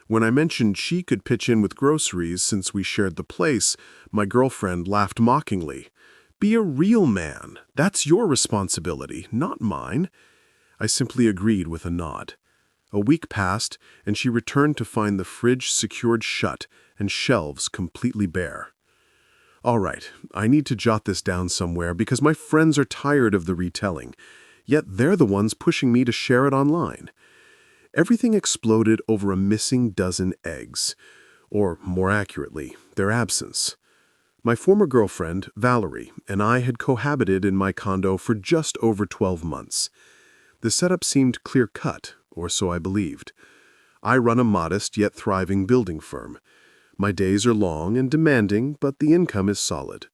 When I mentioned she could pitch in with groceries since we shared the place, my girlfriend laughed mockingly. Be a real man. That's your responsibility, not mine. I simply agreed with a nod. A week passed, and she returned to find the fridge secured shut and shelves completely bare. All right, I need to jot this down somewhere because my friends are tired of the retelling, yet they're the ones pushing me to share it online. Everything exploded over a missing dozen eggs, or more accurately, their absence. My former girlfriend, Valerie, and I had cohabited in my condo for just over 12 months. The setup seemed clear-cut, or so I believed. I run a modest yet thriving building firm. My days are long and demanding, but the income is solid.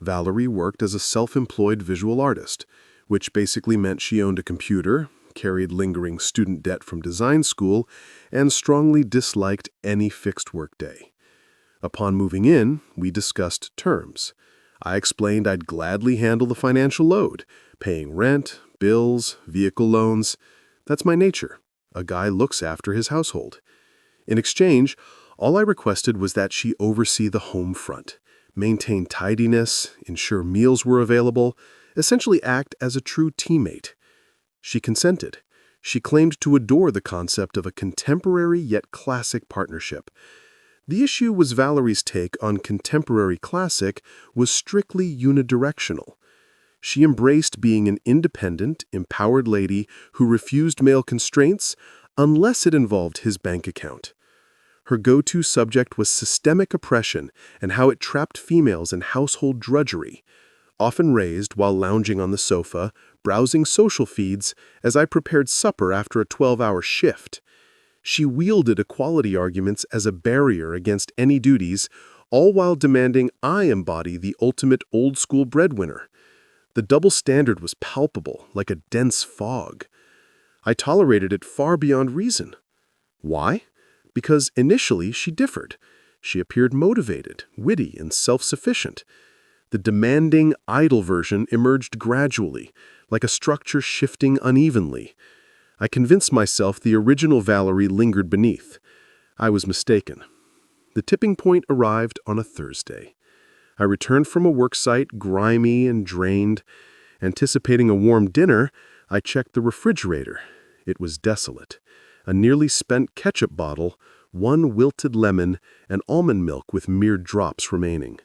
Valerie worked as a self-employed visual artist, which basically meant she owned a computer, carried lingering student debt from design school, and strongly disliked any fixed workday. Upon moving in, we discussed terms. I explained I'd gladly handle the financial load, paying rent, bills, vehicle loans. That's my nature. A guy looks after his household. In exchange, all I requested was that she oversee the home front, maintain tidiness, ensure meals were available, essentially act as a true teammate. She consented. She claimed to adore the concept of a contemporary yet classic partnership. The issue was Valerie's take on contemporary classic was strictly unidirectional. She embraced being an independent, empowered lady who refused male constraints unless it involved his bank account. Her go-to subject was systemic oppression and how it trapped females in household drudgery, often raised while lounging on the sofa, browsing social feeds as I prepared supper after a 12-hour shift. She wielded equality arguments as a barrier against any duties, all while demanding I embody the ultimate old-school breadwinner. The double standard was palpable, like a dense fog. I tolerated it far beyond reason. Why? Because initially she differed. She appeared motivated, witty, and self-sufficient. The demanding, idle version emerged gradually, like a structure shifting unevenly. I convinced myself the original Valerie lingered beneath. I was mistaken. The tipping point arrived on a Thursday. I returned from a worksite, grimy and drained. Anticipating a warm dinner, I checked the refrigerator. It was desolate. A nearly spent ketchup bottle, one wilted lemon, and almond milk with mere drops remaining.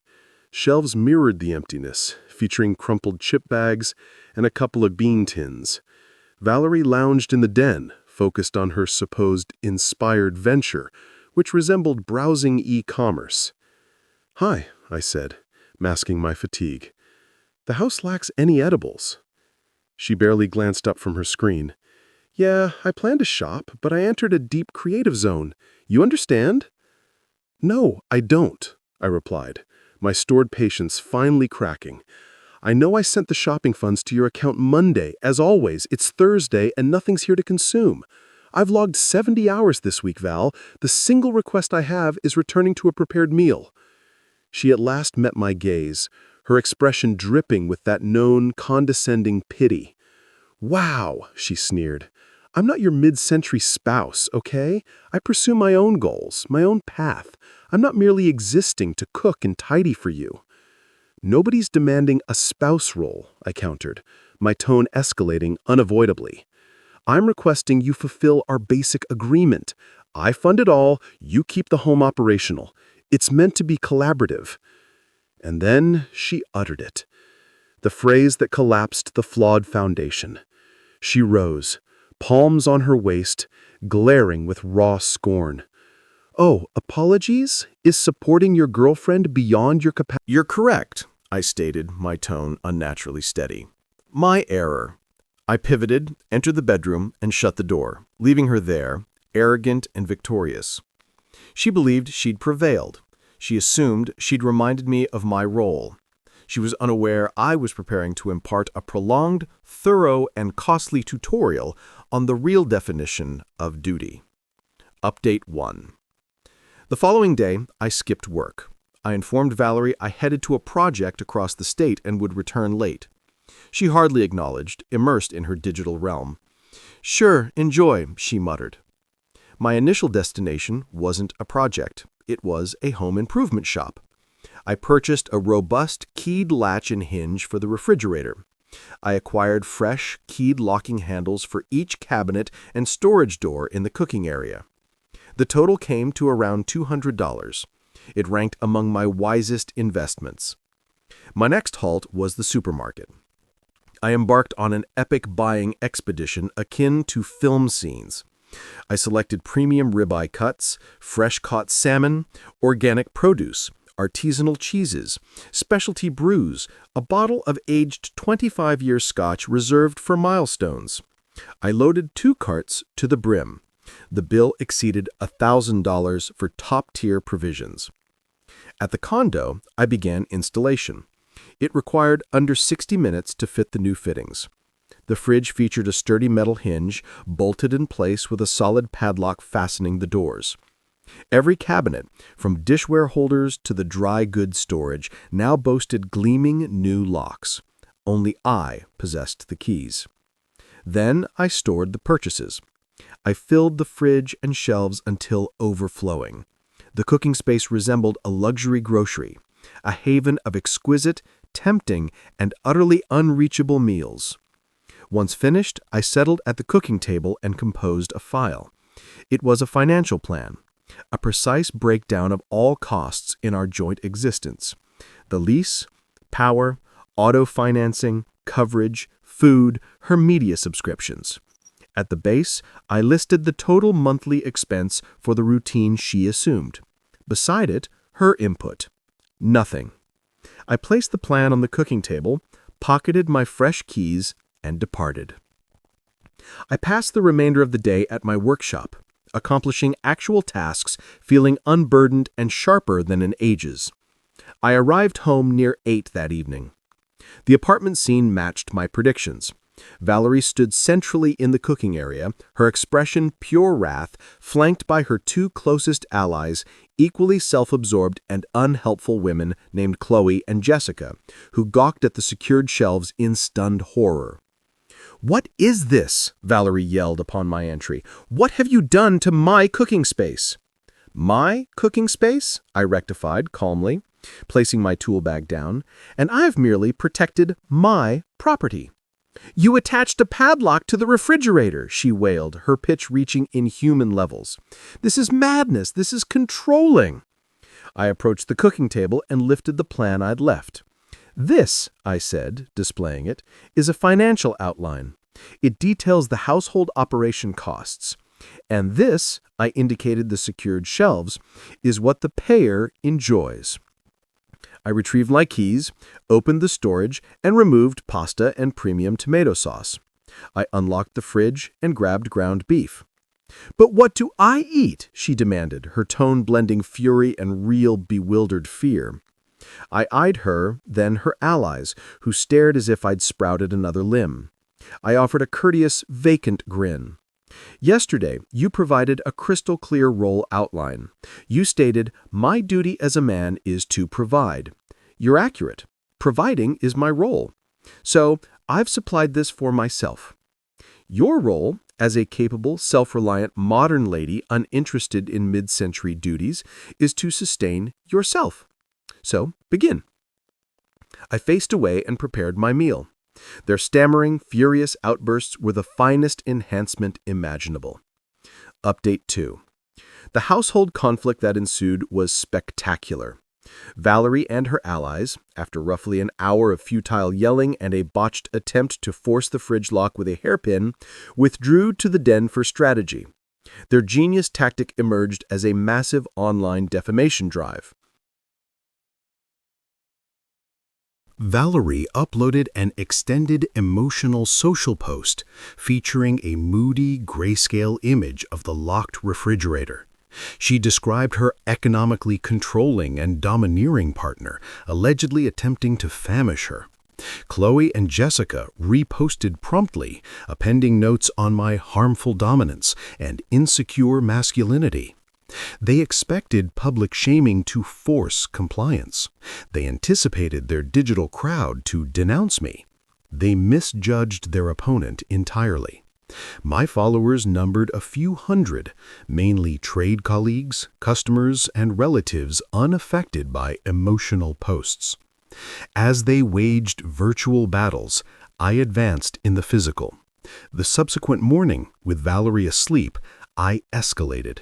Shelves mirrored the emptiness, featuring crumpled chip bags and a couple of bean tins. Valerie lounged in the den, focused on her supposed inspired venture, which resembled browsing e-commerce. "Hi," I said, masking my fatigue. "The house lacks any edibles." She barely glanced up from her screen. "Yeah, I plan to shop, but I entered a deep creative zone. You understand?" "No, I don't," I replied, my stored patience finally cracking. "I know I sent the shopping funds to your account Monday. As always, it's Thursday and nothing's here to consume. I've logged 70 hours this week, Val. The single request I have is returning to a prepared meal." She at last met my gaze, her expression dripping with that known, condescending pity. "Wow," she sneered. "I'm not your mid-century spouse, okay? I pursue my own goals, my own path. I'm not merely existing to cook and tidy for you." "Nobody's demanding a spouse role," I countered, my tone escalating unavoidably. "I'm requesting you fulfill our basic agreement. I fund it all, you keep the home operational. It's meant to be collaborative." And then she uttered it. The phrase that collapsed the flawed foundation. She rose, palms on her waist, glaring with raw scorn. "Oh, apologies? Is supporting your girlfriend beyond your capacity?" "You're correct," I stated, my tone unnaturally steady. "My error." I pivoted, entered the bedroom, and shut the door, leaving her there, arrogant and victorious. She believed she'd prevailed. She assumed she'd reminded me of my role. She was unaware I was preparing to impart a prolonged, thorough, and costly tutorial on the real definition of duty. Update 1. The following day, I skipped work. I informed Valerie I headed to a project across the state and would return late. She hardly acknowledged, immersed in her digital realm. "Sure, enjoy," she muttered. My initial destination wasn't a project. It was a home improvement shop. I purchased a robust keyed latch and hinge for the refrigerator. I acquired fresh, keyed locking handles for each cabinet and storage door in the cooking area. The total came to around $200. It ranked among my wisest investments. My next halt was the supermarket. I embarked on an epic buying expedition akin to film scenes. I selected premium ribeye cuts, fresh-caught salmon, organic produce, artisanal cheeses, specialty brews, a bottle of aged 25-year scotch reserved for milestones. I loaded 2 carts to the brim. The bill exceeded $1,000 for top-tier provisions. At the condo, I began installation. It required under 60 minutes to fit the new fittings. The fridge featured a sturdy metal hinge, bolted in place with a solid padlock fastening the doors. Every cabinet, from dishware holders to the dry goods storage, now boasted gleaming new locks. Only I possessed the keys. Then I stored the purchases. I filled the fridge and shelves until overflowing. The cooking space resembled a luxury grocery, a haven of exquisite, tempting, and utterly unreachable meals. Once finished, I settled at the cooking table and composed a file. It was a financial plan, a precise breakdown of all costs in our joint existence: the lease, power, auto financing, coverage, food, her media subscriptions. At the base, I listed the total monthly expense for the routine she assumed. Beside it, her input: nothing. I placed the plan on the cooking table, pocketed my fresh keys, and departed. I passed the remainder of the day at my workshop, accomplishing actual tasks, feeling unburdened and sharper than in ages. I arrived home near 8 that evening. The apartment scene matched my predictions. Valerie stood centrally in the cooking area, her expression pure wrath, flanked by her 2 closest allies, equally self-absorbed and unhelpful women named Chloe and Jessica, who gawked at the secured shelves in stunned horror. "What is this?" Valerie yelled upon my entry. "What have you done to my cooking space?" "My cooking space?" I rectified calmly, placing my tool bag down. "And I've merely protected my property." "You attached a padlock to the refrigerator," she wailed, her pitch reaching inhuman levels. "This is madness. This is controlling." I approached the cooking table and lifted the plan I'd left. "This," I said, displaying it, "is a financial outline. It details the household operation costs. And this," I indicated the secured shelves, "is what the payer enjoys." I retrieved my keys, opened the storage, and removed pasta and premium tomato sauce. I unlocked the fridge and grabbed ground beef. "But what do I eat?" she demanded, her tone blending fury and real bewildered fear. I eyed her, then her allies, who stared as if I'd sprouted another limb. I offered a courteous, vacant grin. "Yesterday, you provided a crystal-clear role outline. You stated, 'My duty as a man is to provide.' You're accurate. Providing is my role. So, I've supplied this for myself. Your role, as a capable, self-reliant, modern lady uninterested in mid-century duties, is to sustain yourself. So, begin." I faced away and prepared my meal. Their stammering, furious outbursts were the finest enhancement imaginable. Update 2. The household conflict that ensued was spectacular. Valerie and her allies, after roughly an hour of futile yelling and a botched attempt to force the fridge lock with a hairpin, withdrew to the den for strategy. Their genius tactic emerged as a massive online defamation drive. Valerie uploaded an extended emotional social post featuring a moody grayscale image of the locked refrigerator. She described her economically controlling and domineering partner, allegedly attempting to famish her. Chloe and Jessica reposted promptly, appending notes on my harmful dominance and insecure masculinity. They expected public shaming to force compliance. They anticipated their digital crowd to denounce me. They misjudged their opponent entirely. My followers numbered a few hundred, mainly trade colleagues, customers, and relatives unaffected by emotional posts. As they waged virtual battles, I advanced in the physical. The subsequent morning, with Valerie asleep, I escalated.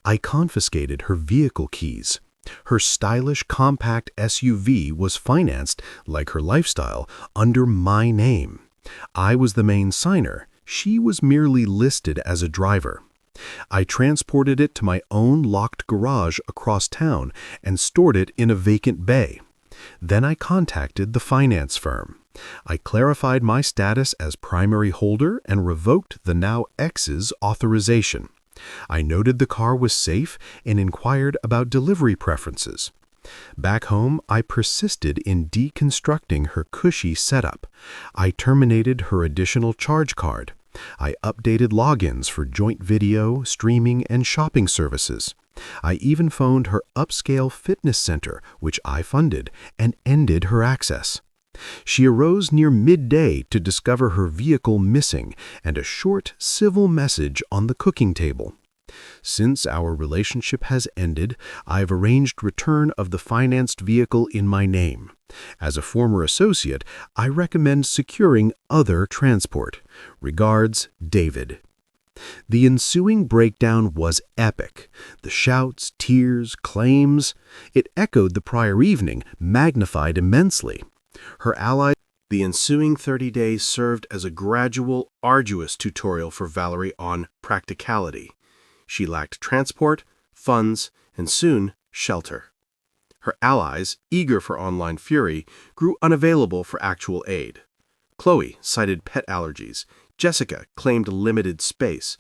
I confiscated her vehicle keys. Her stylish compact SUV was financed, like her lifestyle, under my name. I was the main signer. She was merely listed as a driver. I transported it to my own locked garage across town and stored it in a vacant bay. Then I contacted the finance firm. I clarified my status as primary holder and revoked the now ex's authorization. I noted the car was safe and inquired about delivery preferences. Back home, I persisted in deconstructing her cushy setup. I terminated her additional charge card. I updated logins for joint video, streaming, and shopping services. I even phoned her upscale fitness center, which I funded, and ended her access. She arose near midday to discover her vehicle missing and a short civil message on the cooking table. Since our relationship has ended, I've arranged return of the financed vehicle in my name. As a former associate, I recommend securing other transport. Regards, David. The ensuing breakdown was epic. The shouts, tears, claims. It echoed the prior evening, magnified immensely. Her allies. The ensuing 30 days served as a gradual, arduous tutorial for Valerie on practicality. She lacked transport, funds, and soon shelter. Her allies, eager for online fury, grew unavailable for actual aid. Chloe cited pet allergies. Jessica claimed limited space.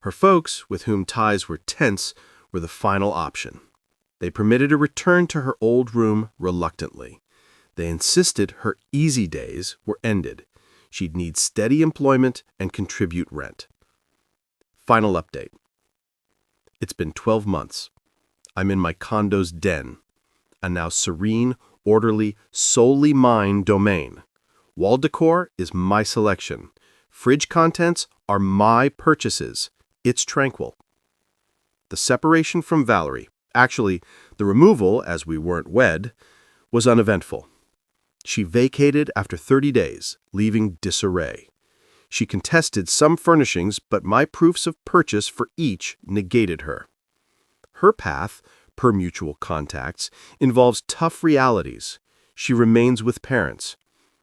Her folks, with whom ties were tense, were the final option. They permitted a return to her old room reluctantly. They insisted her easy days were ended. She'd need steady employment and contribute rent. Final update. It's been 12 months. I'm in my condo's den, a now serene, orderly, solely mine domain. Wall decor is my selection. Fridge contents are my purchases. It's tranquil. The separation from Valerie, actually, the removal, as we weren't wed, was uneventful. She vacated after 30 days, leaving disarray. She contested some furnishings, but my proofs of purchase for each negated her. Her path, per mutual contacts, involves tough realities. She remains with parents.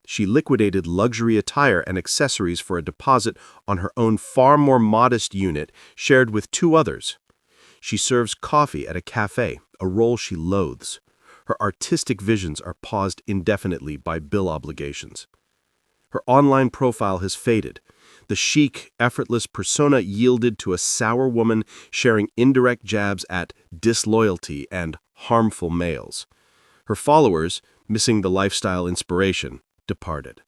She liquidated luxury attire and accessories for a deposit on her own far more modest unit shared with 2 others. She serves coffee at a cafe, a role she loathes. Her artistic visions are paused indefinitely by bill obligations. Her online profile has faded. The chic, effortless persona yielded to a sour woman sharing indirect jabs at disloyalty and harmful males. Her followers, missing the lifestyle inspiration, departed.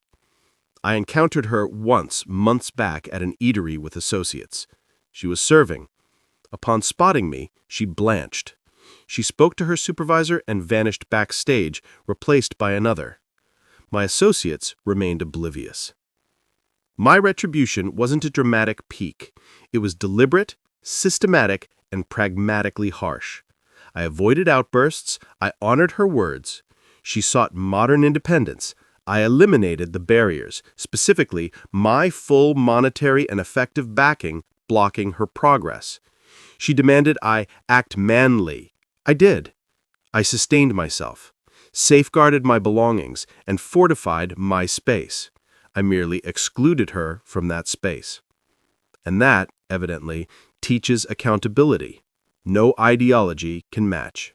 I encountered her once, months back, at an eatery with associates. She was serving. Upon spotting me, she blanched. She spoke to her supervisor and vanished backstage, replaced by another. My associates remained oblivious. My retribution wasn't a dramatic peak. It was deliberate, systematic, and pragmatically harsh. I avoided outbursts. I honored her words. She sought modern independence. I eliminated the barriers, specifically my full monetary and effective backing, blocking her progress. She demanded I act manly. I did. I sustained myself, safeguarded my belongings, and fortified my space. I merely excluded her from that space. And that, evidently, teaches accountability. No ideology can match.